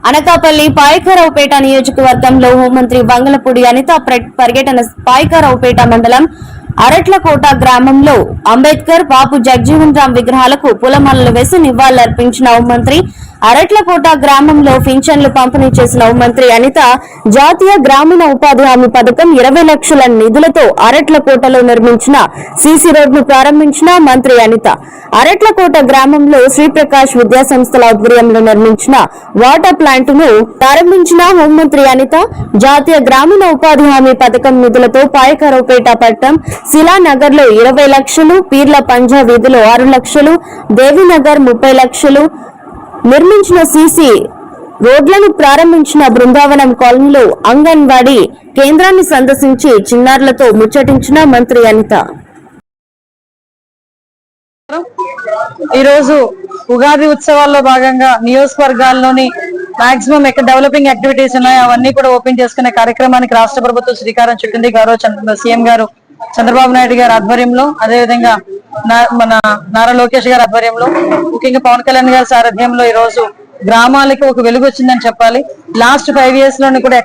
అనకాపల్లి పాయకరావుపేట నియోజకవర్గంలో హోంమంత్రి బంగళపూడి అనిత పర్యటన పాయకరావుపేట మండలం అరట్లకోట గ్రామంలో అంబేద్కర్ బాబు జగజీవన్ రామ్ విగ్రహాలకు పూలమాలలు వేసి నివాళులర్పించిన హోంమంత్రి అరట్లకోట గ్రామంలో పింఛన్లు పంపిణీ చేసిన హోంమంత్రి అనిత జాతీయ గ్రామీణ ఉపాధి హామీ పథకం 20 లక్షల నిధులతో అరట్లకోటలో నిర్మించిన సీసీ రోడ్ను ప్రారంభించిన మంత్రి అనిత అరట్లకోట గ్రామంలో శ్రీప్రకాష్ విద్యా సంస్థల ఆధ్వర్యంలో నిర్మించిన వాటర్ ప్లాంట్ ను ప్రారంభించిన హోంమంత్రి అనిత జాతీయ గ్రామీణ ఉపాధి హామీ పథకం నిధులతో పాయకరావుపేట పట్టణం శిలానగర్ లో 20 లక్షలు, పీర్ల పంజా వీధిలో 6 లక్షలు, దేవీనగర్ 30 లక్షలు నిర్మించిన సీసీ రోడ్లను ప్రారంభించిన బృందావనం కాలనీలో అంగన్వాడీ కేంద్రాన్ని సందర్శించి చిన్నారులతో ముచ్చటించిన మంత్రి అనిత. ఈరోజు ఉగాది ఉత్సవాల్లో భాగంగా నియోజకవర్గాల్లోని మాక్సిమం ఎక్కడ డెవలపింగ్ యాక్టివిటీస్ ఉన్నాయో అవన్నీ కూడా ఓపెన్ చేసుకునే కార్యక్రమానికి రాష్ట్ర ప్రభుత్వం శ్రీకారం చుట్టింది. గౌరవ సీఎం గారు చంద్రబాబు నాయుడు గారి ఆధ్వర్యంలో, అదేవిధంగా మన నారా లోకేష్ గారి ఆధ్వర్యంలో, ముఖ్యంగా పవన్ కళ్యాణ్ గారి సారథ్యంలో ఈ రోజు గ్రామాలకి ఒక వెలుగు వచ్చిందని చెప్పాలి. లాస్ట్ 5 years లోని కూడా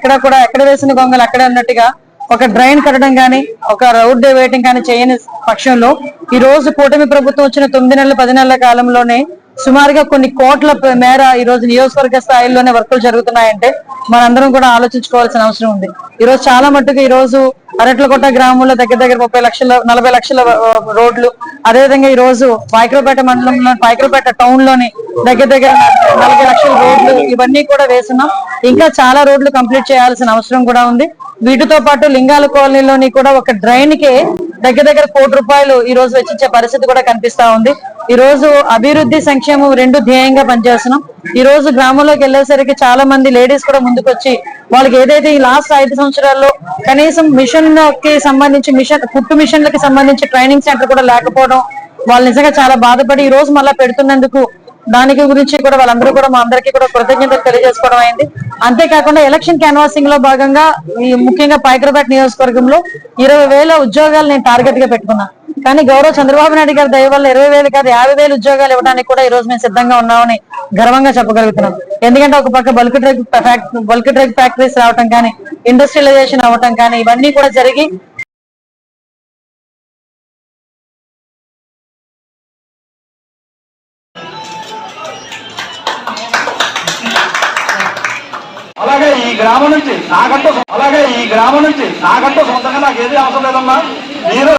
ఎక్కడ వేసిన గొంగలు అక్కడే ఉన్నట్టుగా ఒక డ్రైన్ కట్టడం కానీ, ఒక రోడ్ వేయటం కానీ చేయని పక్షంలో ఈ రోజు కూటమి ప్రభుత్వం వచ్చిన 9 నెలల 10 నెలల కాలంలోనే సుమారుగా కొన్ని కోట్ల మేర ఈ రోజు నియోజకవర్గ స్థాయిలోనే వర్కులు జరుగుతున్నాయంటే మనందరం కూడా ఆలోచించుకోవాల్సిన అవసరం ఉంది. ఈ రోజు చాలా మట్టుకు ఈ రోజు అరట్లకోట గ్రామంలో దగ్గర 30 లక్షల 40 లక్షల రోడ్లు, అదేవిధంగా ఈ రోజు పాయకరావుపేట మండలంలో పాయకరావుపేట టౌన్ లోని దగ్గర 40 లక్షల రోడ్లు ఇవన్నీ కూడా వేస్తున్నాం. ఇంకా చాలా రోడ్లు కంప్లీట్ చేయాల్సిన అవసరం కూడా ఉంది. వీటితో పాటు లింగాల కాలనీలోని కూడా ఒక డ్రైన్ కి దగ్గర ₹1 కోటి ఈ రోజు వెచ్చించే పరిస్థితి కూడా కనిపిస్తా ఉంది. ఈ రోజు అభివృద్ధి సంక్షేమం 2 ధ్యేయంగా పనిచేస్తున్నాం. ఈ రోజు గ్రామంలోకి వెళ్లేసరికి చాలా మంది లేడీస్ కూడా ముందుకొచ్చి వాళ్ళకి ఏదైతే ఈ లాస్ట్ 5 సంవత్సరాల్లో కనీసం మిషన్ కి సంబంధించి కుట్టు మిషన్లకి సంబంధించి ట్రైనింగ్ సెంటర్ కూడా లేకపోవడం, వాళ్ళు నిజంగా చాలా బాధపడి ఈ రోజు మళ్ళా పెడుతున్నందుకు దానికి గురించి కూడా వాళ్ళందరూ కూడా మా అందరికీ కూడా కృతజ్ఞతలు తెలియజేసుకోవడం అయింది. అంతేకాకుండా ఎలక్షన్ క్యాన్వాసింగ్ లో భాగంగా ముఖ్యంగా పాయకరావుపేట నియోజకవర్గంలో 20,000 ఉద్యోగాలు నేను టార్గెట్ గా పెట్టుకున్నా. కానీ గౌరవ చంద్రబాబు నాయుడు గారి దయ వల్ల 20,000 కాదు 50,000 ఉద్యోగాలు ఇవ్వడానికి కూడా ఈ రోజు మేము సిద్ధంగా ఉన్నామని గర్వంగా చెప్పగలుగుతున్నాం. ఎందుకంటే ఒక పక్క బల్క్ డ్రగ్ ఫ్యాక్టరీస్ రావటం కానీ, ఇండస్ట్రియలైజేషన్ అవ్వటం కానీ ఇవన్నీ కూడా జరిగి అలాగే ఈ గ్రామం నుంచి నాకంటూ సొంతంగా నాకు ఏది అవసరం లేదమ్మా. మీరు